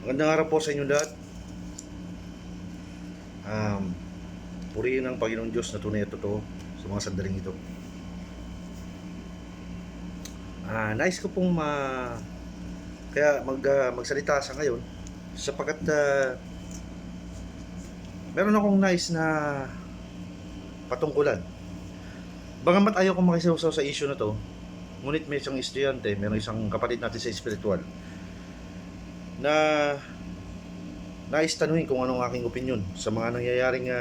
Magandang araw po sa inyo lahat. Purihin ang Panginoong Diyos na tunay at totoo sa mga sandaling ito. Nais ko pong magsalita sa ngayon sapagkat meron akong nais na patungkulan. Bagamat ayaw kong makisawsaw sa issue na to, ngunit may isang estudyante, meron isang kapatid natin sa espiritual na nais tanuhin kung anong aking opinion sa mga nangyayaring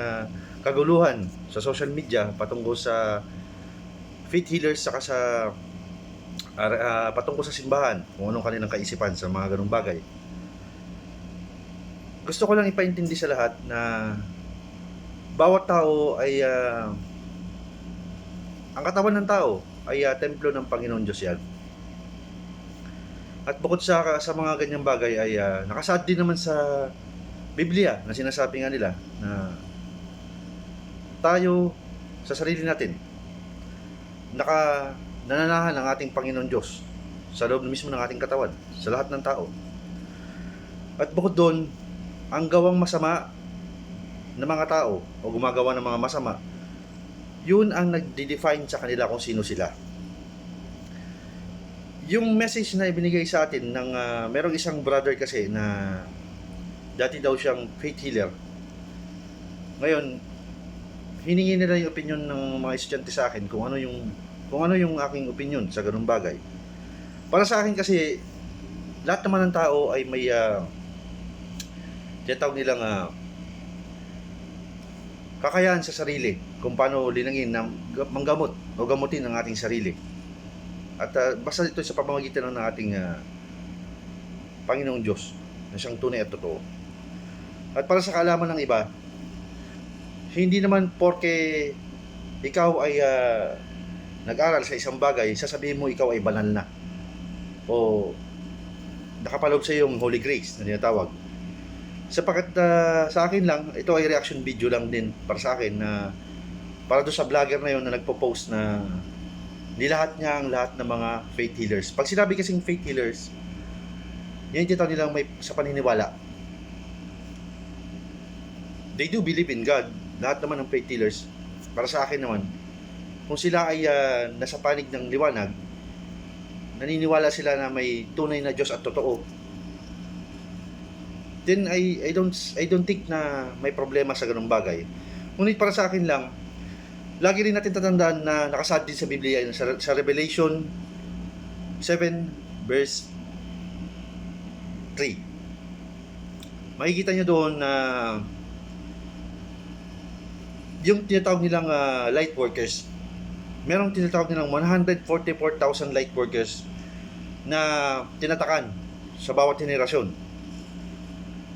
kaguluhan sa social media patungkol sa faith healers saka sa patungkol sa simbahan, kung anong kanilang kaisipan sa mga ganung bagay. Gusto ko lang ipaintindi sa lahat na bawat tao ay ang katawan ng tao ay templo ng Panginoon Diyos yan. At bukod sa mga ganyang bagay ay nakasaad din naman sa Biblia na sinasabi nga nila na tayo sa sarili natin nananahan ang ating Panginoon Diyos sa loob mismo ng ating katawan, sa lahat ng tao. At bukod doon, ang gawang masama ng mga tao o gumagawa ng mga masama, yun ang nagde-define sa kanila kung sino sila. Yung message na ibinigay sa atin ng merong isang brother kasi na dati daw siyang faith healer. Ngayon, hiningi nila yung opinion ng mga estudyante sa akin kung ano yung aking opinion sa ganung bagay. Para sa akin kasi, lahat naman ng tao ay may tinatawag nilang kakayahan sa sarili kung paano linangin na manggamot o gamutin ang ating sarili. At basta ito sa pamamagitan ng ating Panginoong Diyos na siyang tunay at totoo. At para sa kaalaman ng iba, hindi naman porke ikaw ay nag-aral sa isang bagay, sasabihin mo ikaw ay banal na o nakapaloob sa iyo yung Holy Grace na tinatawag. Sapagkat sa akin lang, ito ay reaction video lang din para sa akin na para doon sa vlogger na yun na nagpo-post na nilahat niya ang lahat ng mga faith healers. Pag sinabi kasing faith healers, yun yung tinatawag nilang may sa paniniwala. They do believe in God. Lahat naman ng faith healers, para sa akin naman, kung sila ay nasa panig ng liwanag, naniniwala sila na may tunay na Diyos at totoo, then I don't think na may problema sa ganung bagay. Ngunit para sa akin lang, lagi rin natin tatandaan na nakasaad din sa Biblia sa Revelation 7 verse 3. Makikita nyo doon na yung tinatawag nilang light workers, merong tinatawag nilang 144,000 light workers na tinatakan sa bawat henerasyon.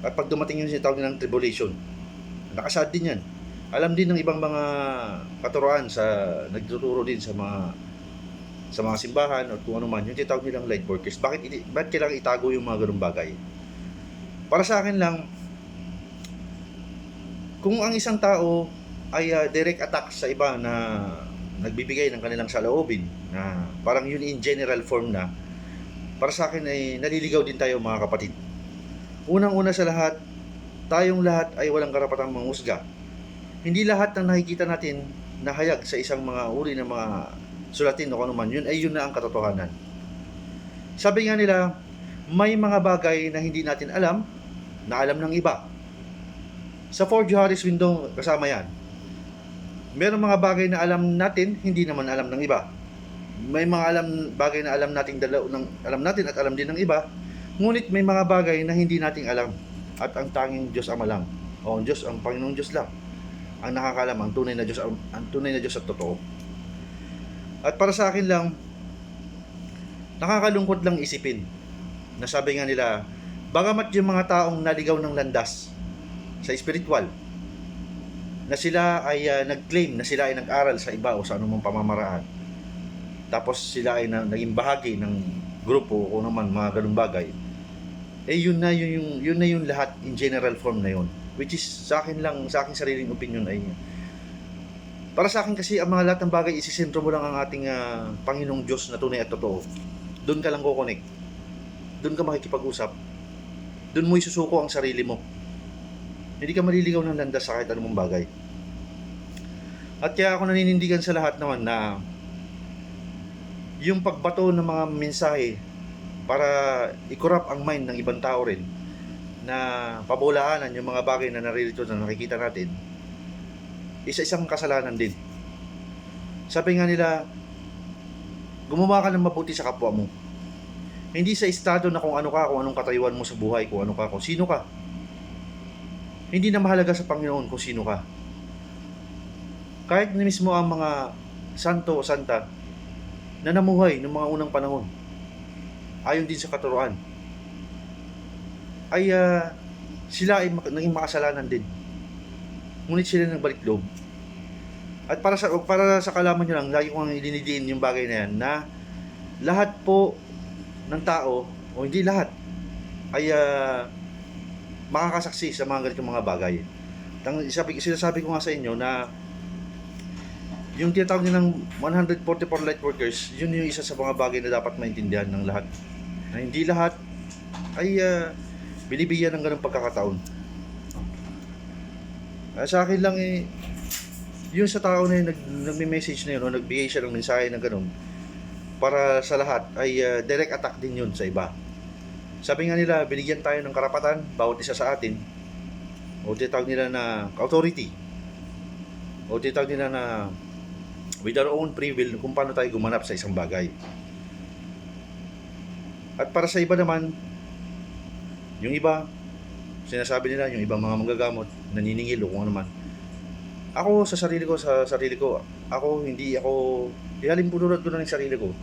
At pag dumating yung tinatawag nilang tribulation, nakasaad din yan. Alam din ng ibang mga katuroan sa nagtuturo din sa mga simbahan o kung ano man, yung tinatawag nilang light workers. Bakit kailangan itago yung mga ganung bagay? Para sa akin lang, kung ang isang tao ay direct attack sa iba na nagbibigay ng kanilang saloobin na parang yun in general form na, para sa akin ay naliligaw din tayo mga kapatid. Unang-una sa lahat, tayong lahat ay walang karapatang manghusga. Hindi lahat ng nakikita natin na hayag sa isang mga uri ng mga sulatin o kung ano man, yun na ang katotohanan. Sabi nga nila, may mga bagay na hindi natin alam, na alam ng iba. Sa 4 Johari's window, kasama yan. Merong mga bagay na alam natin, hindi naman alam ng iba. May mga bagay na alam natin at alam din ng iba. Ngunit may mga bagay na hindi natin alam at ang tanging Diyos Ama lang o ang Diyos, ang Panginoong Diyos lang ang nakakaalam, ang tunay na Diyos at totoo. At para sa akin lang, nakakalungkot lang isipin na sabi nga nila, bagamat yung mga taong naligaw ng landas sa spiritual, na sila ay nag-claim na sila ay nag-aral sa iba o sa anumang pamamaraan, tapos sila ay naging bahagi ng grupo o naman mga ganung bagay, yun na yung lahat in general form na yun, which is sa akin sariling opinion ay para sa akin kasi ang mga lahat ng bagay isisentro mo lang ang ating Panginoong Diyos na tunay at totoo. Doon ka lang kukonek, doon ka makikipag-usap, Doon mo isusuko ang sarili mo. Hindi ka maliligaw ng landas sa kahit anumang bagay. At kaya ako naninindigan sa lahat naman na yung pagbato ng mga mensahe para i-corrupt ang mind ng ibang tao rin, na pabulaanan yung mga bagay na naririto na nakikita natin, isa-isang kasalanan din. Sabi nga nila, gumawa ka ng mabuti sa kapwa mo. Hindi sa estado na kung ano ka, kung anong katayuan mo sa buhay, kung ano ka, kung sino ka. Hindi na mahalaga sa Panginoon kung sino ka. Kahit na mismo ang mga santo o santa na namuhay ng mga unang panahon, ayon din sa katuruan, ay sila ay naging makasalanan din. Ngunit sila nagbalik loob. At para sa kalaman nyo lang, lagi kong idinidiin yung bagay na yan, na lahat po ng tao, o hindi lahat, ay makakasaksi sa mga ganitong mga bagay. Sinasabi ko nga sa inyo na yung tinatawag nilang 144 light workers, yun yung isa sa mga bagay na dapat maintindihan ng lahat. Na hindi lahat ay binibigyan ng ganung pagkakataon. Sa akin lang yung sa tao na yun, nagme-message na yun, o nagbigay siya ng mensahe na ganun, para sa lahat, ay direct attack din yun sa iba. Sabi nga nila, binigyan tayo ng karapatan, bawat isa sa atin, o tinatawag nila na authority, o tinatawag nila na with our own free will, kung paano tayo gumanap sa isang bagay. At para sa iba naman, yung iba, sinasabi nila, yung ibang mga manggagamot, naniningil o kung ano man. Ako sa sarili ko, ihalin punulad ko na ng sarili ko.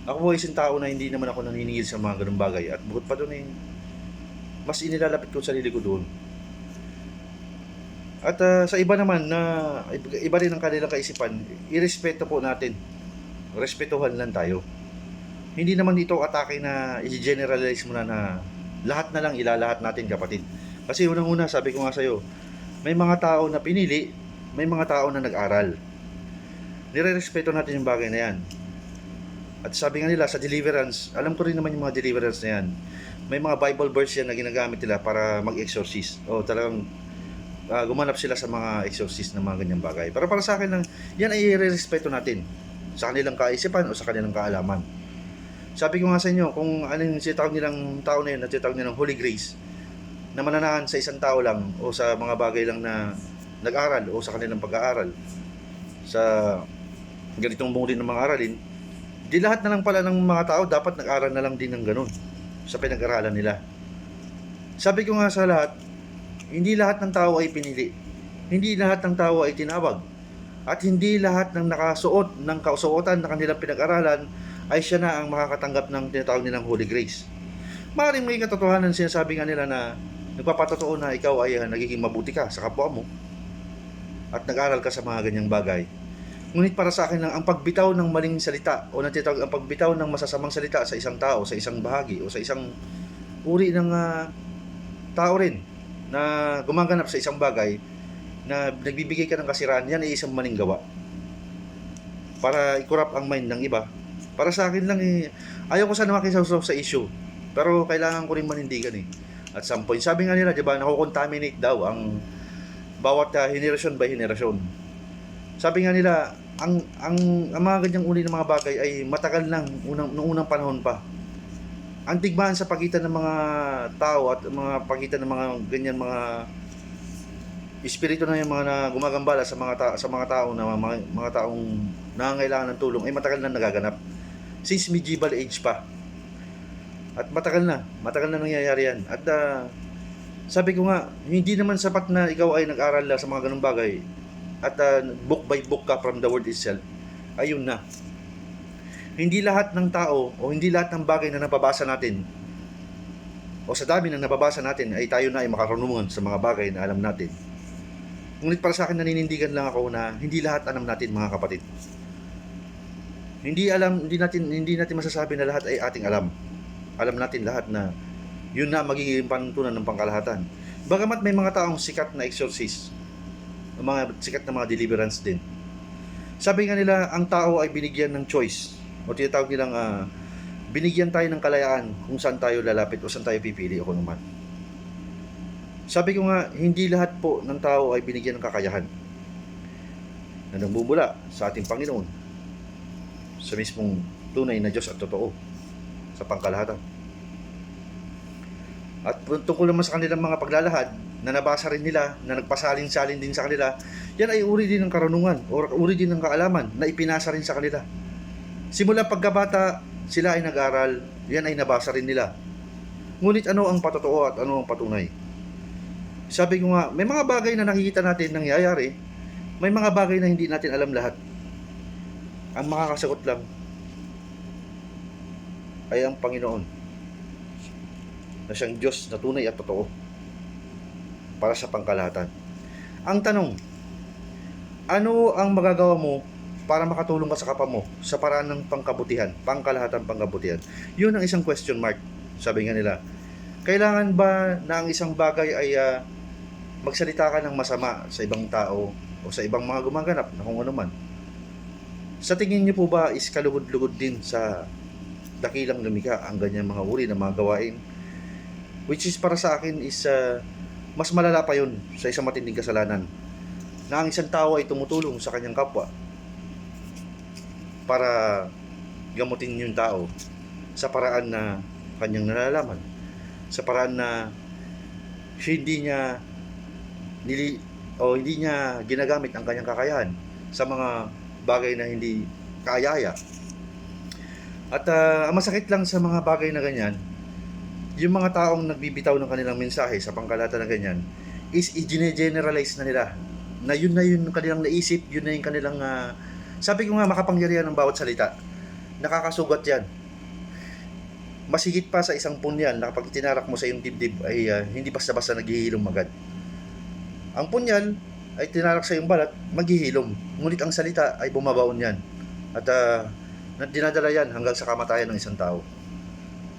Ako po isang tao na hindi naman ako naniningil sa mga ganung bagay. At bukod pa doon mas inilalapit ko sarili ko doon. At sa iba naman na iba rin ang kanilang kaisipan, irespeto po natin. Respetuhan lang tayo. Hindi naman ito atake na i-generalize mo na lahat na lang ilalahat natin, kapatid. Kasi unang-una, sabi ko nga sa'yo, may mga tao na pinili, may mga tao na nag-aral. Nire-respeto natin yung bagay na yan. At sabi nga nila sa deliverance, alam ko rin naman yung mga deliverance na yan. May mga Bible verse yan na ginagamit nila para mag-exorcist. O talagang gumanap sila sa mga exorcist na mga ganyang bagay. Pero para sa akin lang, yan ay i-respeto natin sa kanilang kaisipan o sa kanilang kaalaman. Sabi ko nga sa inyo, kung anong sitawag nilang tao na yun, at sitawag nilang Holy Grace, na mananahan sa isang tao lang o sa mga bagay lang na nag-aral o sa kanilang pag-aaral sa ganitong uri ng mga aralin, di lahat na lang pala ng mga tao dapat nag-aral na lang din ng ganun sa pinag-aralan nila. Sabi ko nga sa lahat, hindi lahat ng tao ay pinili, hindi lahat ng tao ay tinawag, at hindi lahat ng nakasuot ng kausuotan na kanilang pinag-aralan ay siya na ang makakatanggap ng tinatawag nilang Holy Grace. Maaaring may katotohanan, sinasabi nga nila na nagpapatotoo na ikaw ay nagiging mabuti ka sa kapwa mo at nag-aral ka sa mga ganyang bagay. Ngunit para sa akin lang, ang pagbitaw ng maling salita o ang pagbitaw ng masasamang salita sa isang tao, sa isang bahagi o sa isang uri ng tao rin na gumaganap sa isang bagay na nagbibigay ka ng kasiraan, yan ay isang maling gawa para i-corrupt ang mind ng iba. Para sa akin lang ayaw ko sana makisawsaw sa issue, pero kailangan ko rin manindigan at some point. Sabi nga nila, di ba, nakocontaminate daw ang bawat henerasyon by henerasyon. Sabi nga nila, ang mga ganyang uri ng mga bagay ay matagal nang noong unang panahon pa. Ang tigmaan sa pagitan ng mga tao at mga pagitan ng mga ganyan mga espiritu na yung mga na gumagambala sa mga tao na mga taong nangangailangan ng tulong ay matagal na nagaganap. Since medieval age pa. At matagal na nangyayari yan. At sabi ko nga, hindi naman sapat na ikaw ay nag-aral sa mga ganung bagay at book by book ka from the word itself. Ayun na. Hindi lahat ng tao o hindi lahat ng bagay na nababasa natin o sa dami na nababasa natin ay tayo na ay makarunungan sa mga bagay na alam natin. Ngunit para sa akin, naninindigan lang ako na hindi lahat alam natin, mga kapatid. Hindi natin masasabi na lahat ay ating alam. Alam natin lahat na yun na magiging pantunan ng pangkalahatan. Bagamat may mga taong sikat na exorcist, mga sikat na mga deliverance din. Sabi nga nila, ang tao ay binigyan ng choice, o tinatawag nilang binigyan tayo ng kalayaan kung saan tayo lalapit o saan tayo pipili o kung naman. Sabi ko nga, hindi lahat po ng tao ay binigyan ng kakayahan na nagmumula sa ating Panginoon, sa mismong tunay na Diyos at totoo, sa pangkalahatan. At tungkol naman sa kanilang mga paglalahad, na nabasa rin nila, na nagpasalin-salin din sa kanila, yan ay uri din ng karunungan o uri din ng kaalaman na ipinasa rin sa kanila. Simula pagkabata, sila ay nag-aral, yan ay nabasa rin nila. Ngunit ano ang patotoo at ano ang patunay? Sabi ko nga, may mga bagay na nakikita natin nangyayari, may mga bagay na hindi natin alam lahat. Ang makakasagot lang ay ang Panginoon, na siyang Diyos na tunay at totoo para sa pangkalahatan. Ang tanong, ano ang magagawa mo para makatulong ka sa kapwa mo sa paraan ng pangkabutihan, pangkalahatan pangkabutihan? Yun ang isang question mark. Sabi nga nila, kailangan ba na ang isang bagay ay magsalita ka ng masama sa ibang tao o sa ibang mga gumaganap na kung ano man? Sa tingin niyo po ba is kalugod-lugod din sa dakilang lumikha ang ganyan mga uri ng mga gawain? Which is para sa akin is mas malala pa yun sa isang matinding kasalanan, na ang isang tao ay tumutulong sa kanyang kapwa para gamutin yung tao sa paraan na kanyang nalalaman, sa paraan na hindi niya hindi niya ginagamit ang kanyang kakayahan sa mga bagay na hindi kaaya-aya. At ang masakit lang sa mga bagay na ganyan, yung mga taong nagbibitaw ng kanilang mensahe sa pangkalahatan na ganyan is i-generalize na nila na yun yung kanilang naisip, yun na yung kanilang sabi ko nga, makapangyarihan ng bawat salita, nakakasugat yan. Masigit pa sa isang punyal na kapag itinarak mo sa iyong dibdib ay hindi basta-basta naghihilom agad. Ang punyal ay tinarak sa iyong balat, maghihilom, ngunit ang salita ay bumabaon yan at dinadala yan hanggang sa kamatayan ng isang tao.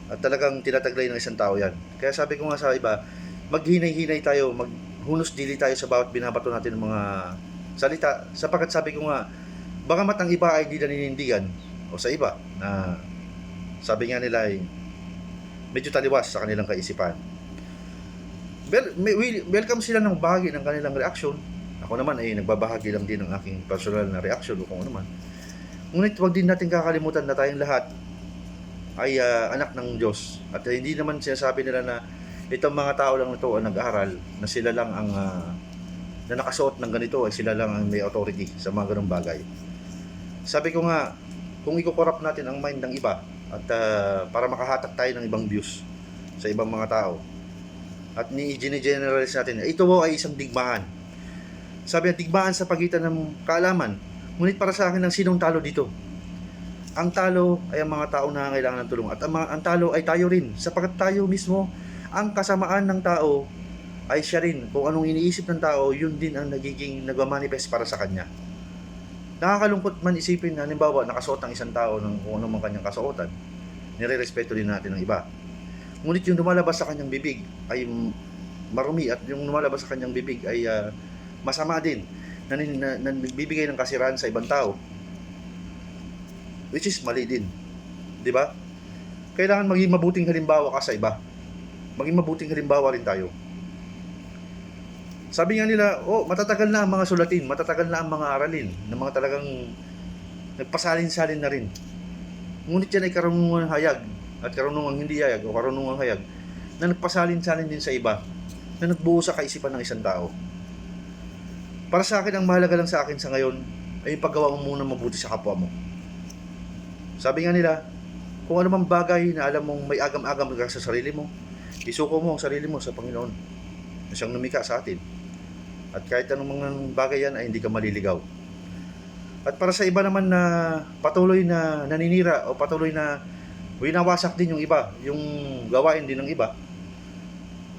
At talagang tinataglay ng isang tao yan. Kaya sabi ko nga sa iba, maghinay-hinay tayo, maghunos dili tayo sa bawat binabato natin ng mga salita. Sapagkat sabi ko nga, bagamat ang iba ay di naninindigan, o sa iba, na sabi nga nila ay medyo taliwas sa kanilang kaisipan. Welcome sila ng bahagi ng kanilang reaksyon. Ako naman ay nagbabahagi lang din ng aking personal na reaksyon o kung ano man. Ngunit huwag din natin kakalimutan na tayong lahat ay anak ng Diyos. At hindi naman sinasabi nila na itong mga tao lang ito ang nag-aaral, na sila lang ang na nakasuot ng ganito ay sila lang ang may authority sa mga ganung bagay. Sabi ko nga, kung iko-corrupt natin ang mind ng iba at para makahatak tayo ng ibang views sa ibang mga tao at ni-generalize natin, ito ay isang digmaan. Sabi nga, digmaan sa pagitan ng kaalaman. Ngunit para sa akin, ang sinong talo dito? Ang talo ay ang mga tao na kailangan ng tulong. At ang talo ay tayo rin. Sapagkat tayo mismo, ang kasamaan ng tao ay siya rin. Kung anong iniisip ng tao, yun din ang nagiging nagmamanifest para sa kanya. Nakakalungkot man isipin na, halimbawa, nakasuot ang isang tao ng kung ano man kanyang kasuotan, nire-respeto din natin ng iba. Ngunit yung lumalabas sa kanyang bibig ay marumi at yung lumalabas sa kanyang bibig ay masama din, na nagbibigay ng kasiraan sa ibang tao. Which is mali din. Di ba? Kailangan maging mabuting halimbawa ka sa iba. Maging mabuting halimbawa rin tayo. Sabi nga nila, matatagal na ang mga sulatin, matatagal na ang mga aralin, na mga talagang nagpasalin-salin na rin. Ngunit yan ay karunungang hayag, at karunungang hindi hayag, o karunungang hayag, na nagpasalin-salin din sa iba, na nagbuo sa kaisipan ng isang tao. Para sa akin, ang mahalaga lang sa akin sa ngayon, ay yung paggawa mo muna mabuti sa kapwa mo. Sabi nga nila, kung ano mang bagay na alam mong may agam-agam ka sa sarili mo, isuko mo ang sarili mo sa Panginoon na siyang lumikha sa atin. At kahit anong mga bagay yan ay hindi ka maliligaw. At para sa iba naman na patuloy na naninira o patuloy na winawasak din yung iba, yung gawain din ng iba,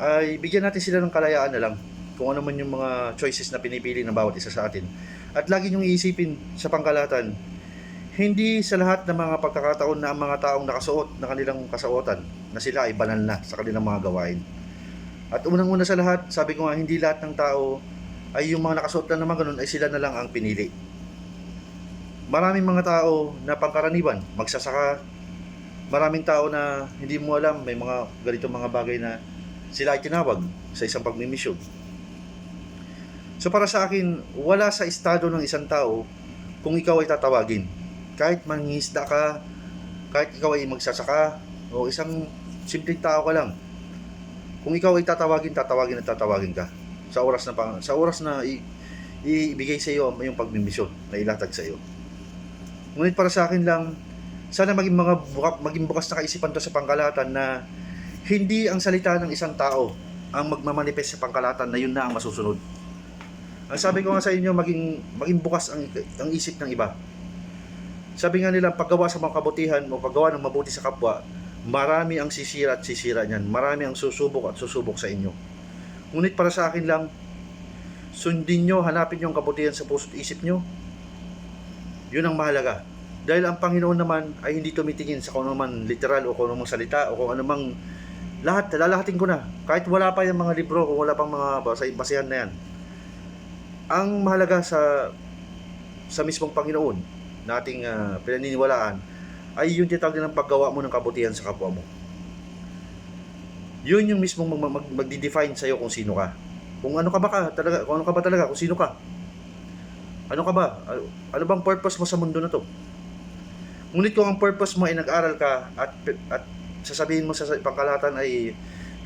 ay bigyan natin sila ng kalayaan na lang kung ano man yung mga choices na pinipili ng bawat isa sa atin. At lagi niyong iisipin sa pangkalahatan, hindi sa lahat ng mga pagkakataon na ang mga taong nakasuot na kanilang kasuotan na sila ay banal na sa kanilang mga gawain. At unang-una sa lahat, sabi ko nga, hindi lahat ng tao ay yung mga nakasuot na naman ganun ay sila na lang ang pinili. Maraming mga tao na pangkaraniwan, magsasaka, maraming tao na hindi mo alam, may mga ganitong mga bagay na sila ay tinawag sa isang pagmimisyon. So para sa akin, wala sa estado ng isang tao kung ikaw ay tatawagin. Kahit mangingisda ka, kahit ikaw ay magsasaka, o isang simpleng tao ka lang. Kung ikaw ay tatawagin at tatawagin ka sa oras na ibigay sa iyo yung pagmimisyon na ilatag sa iyo. Ngunit para sa akin lang, sana maging bukas na kaisipan to sa pangkalahatan na hindi ang salita ng isang tao ang magmamanifest sa pangkalahatan na yun na ang masusunod. Ang sabi ko nga sa inyo, maging bukas ang isip ng iba. Sabi nga nila, paggawa sa mga kabutihan o paggawa ng mabuti sa kapwa, marami ang sisira at sisira niyan. Marami ang susubok at susubok sa inyo. Ngunit para sa akin lang, sundin nyo, hanapin nyo ang kabutihan sa puso't isip nyo. Yun ang mahalaga. Dahil ang Panginoon naman ay hindi tumitingin sa kung ano man literal o kung ano mang salita o kung ano mang lahat, lalahatin ko na. Kahit wala pa yung mga libro, kung wala pang mga basihan na yan. Ang mahalaga sa mismong Panginoon na ating pinaniniwalaan ay yung tinatawag ng paggawa mo ng kabutihan sa kapwa mo. Yun yung mismong magdi-define sa'yo kung sino ka. Kung ano ka ba talaga, kung sino ka. Ano ka ba? Ano bang purpose mo sa mundo na to? Ngunit kung ang purpose mo ay nag-aral ka at sasabihin mo sa pangkalahatan ay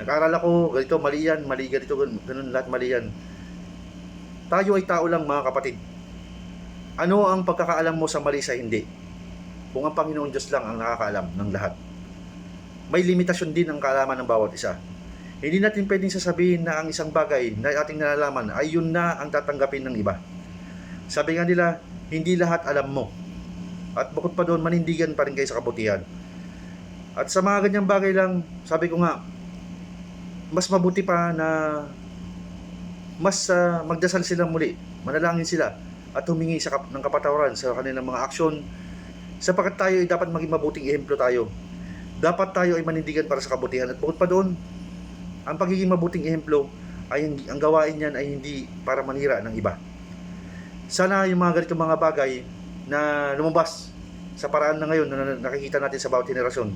nag-aral ako, ganito, mali yan, mali ganito, ganun, lahat mali yan. Tayo ay tao lang mga kapatid. Ano ang pagkakaalam mo sa mali sa hindi? Kung ang Panginoon Diyos lang ang nakakaalam ng lahat. May limitasyon din ang kaalaman ng bawat isa. Hindi natin pwedeng sasabihin na ang isang bagay na ating nalalaman ay yun na ang tatanggapin ng iba. Sabi nga nila, hindi lahat alam mo. At bukod pa doon, manindigan pa rin kayo sa kabutihan. At sa mga ganyang bagay lang, sabi ko nga, mas mabuti pa na magdasal sila muli, manalangin sila at humingi ng kapatawaran sa kanilang mga aksyon, sapagkat tayo ay dapat maging mabuting ehemplo tayo. Dapat tayo ay manindigan para sa kabutihan. At bukod pa doon, ang pagiging mabuting ehemplo ay ang gawain niyan ay hindi para manira ng iba. Sana yung mga ganitong mga bagay na lumabas sa paraan na ngayon na nakikita natin sa bawat henerasyon,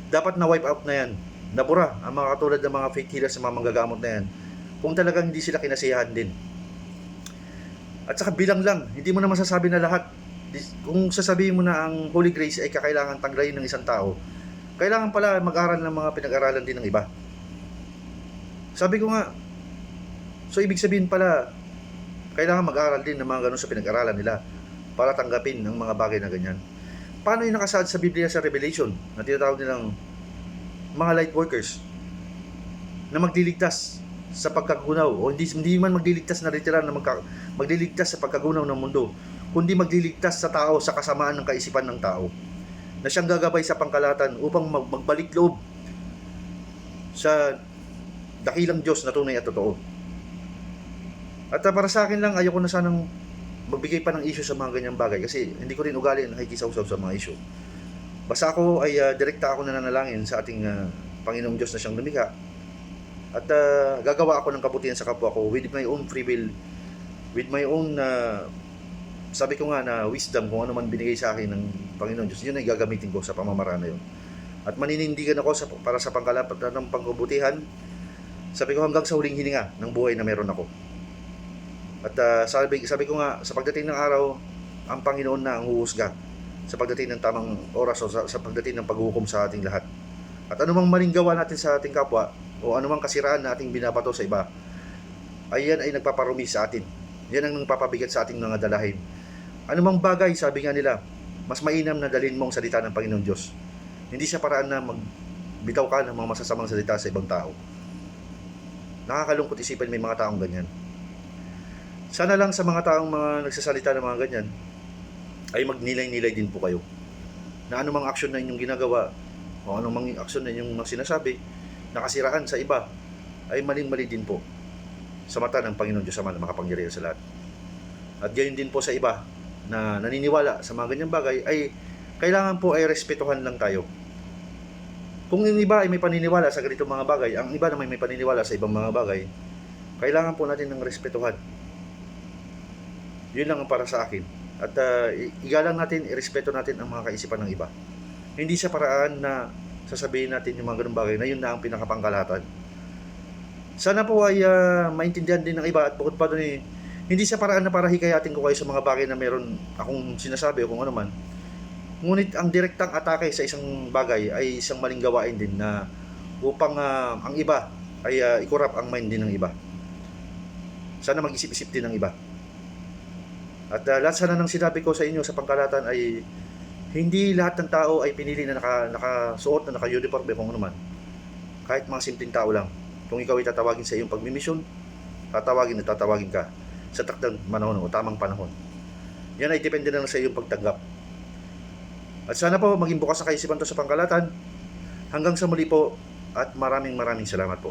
dapat na wipe out na yan. Nabura ang mga katulad ng mga fake healers, mga manggagamot na yan, kung talagang hindi sila kinasiyahan din. At saka bilang lang, hindi mo na masasabi na lahat. Kung sasabihin mo na ang Holy Grace ay kakailangan tanglayin ng isang tao, kailangan pala mag-aral ng mga pinag-aralan din ng iba. Sabi ko nga, so ibig sabihin pala, kailangan mag-aral din ng mga ganun sa pinag-aralan nila para tanggapin ang mga bagay na ganyan. Paano yung nakasaad sa Biblia sa Revelation na tinatawag nilang mga light workers na magliligtas sa pagkagunaw, o hindi man magliligtas na literal na magliligtas sa pagkagunaw ng mundo, kundi magliligtas sa tao sa kasamaan ng kaisipan ng tao na siyang gagabay sa pangkalahatan upang magbalik loob sa dakilang Diyos na tunay at totoo. At para sa akin lang, ayoko na sanang magbigay pa ng issue sa mga ganyang bagay kasi hindi ko rin ugali na nakikisaw-saw sa mga issue. Basta ako ay direkta ako nananalangin sa ating Panginoong Diyos na siyang lumikha. At gagawa ako ng kabutihan sa kapwa ko with my own free will, with my own sabi ko nga na wisdom, kung ano man binigay sa akin ng Panginoon Diyos, yun ay gagamitin ko sa pamamaraan na yun. At maninindigan ako para sa pangkalahatan ng pangkabutihan, sabi ko hanggang sa huling hininga ng buhay na meron ako. At sabi ko nga, sa pagdating ng araw, ang Panginoon na ang huhusga sa pagdating ng tamang oras o sa pagdating ng paghuhukom sa ating lahat. At anumang maling gawa natin sa ating kapwa o anumang kasiraan na ating binabato sa iba, ay yan ay nagpaparumi sa atin. Yan ang nagpapabigat sa ating mga dalahin. Anumang bagay, sabi nga nila, mas mainam na dalhin mo ang salita ng Panginoon Diyos. Hindi siya paraan na magbitaw ka ng mga masasamang salita sa ibang tao. Nakakalungkot isipin may mga taong ganyan. Sana lang sa mga taong mga nagsasalita ng mga ganyan ay magnilay-nilay din po kayo na anumang aksyon na inyong ginagawa o anumang aksyon na inyong sinasabi na kasiraan sa iba ay maling-mali din po sa mata ng Panginoon Diyos Ama na makapangyarihan sa lahat. At gayon din po sa iba na naniniwala sa mga ganyang bagay ay kailangan po ay respetuhan lang tayo. Kung yung iba ay may paniniwala sa ganitong mga bagay, ang iba naman may paniniwala sa ibang mga bagay, kailangan po natin ng respetuhan. Yun lang ang para sa akin. At igalang natin, irespeto natin ang mga kaisipan ng iba. Hindi sa paraan na sasabihin natin yung mga ganung bagay na yun na ang pinakapangkalahatan. Sana po ay maintindihan din ng iba at bukod pa doon hindi sa paraan na para hikayatin ko kayo sa mga bagay na meron akong sinasabi o kung ano man. Ngunit ang direktang atake sa isang bagay ay isang maling gawain din na upang ang iba ay ikurap ang mind din ng iba. Sana mag-isip-isip din ng iba. At lahat sana ng sinabi ko sa inyo sa pangkalahatan ay hindi lahat ng tao ay pinili na nakasuot na naka-uniform kung ano man. Kahit mga simpleng tao lang. Kung ikaw ay tatawagin sa iyong pagmimisyon, tatawagin ka sa takdang panahon o tamang panahon. Yan ay depende na lang sa iyong pagtanggap. At sana po maging bukas na kaisipan to sa pangkalahatan. Hanggang sa muli po at maraming salamat po.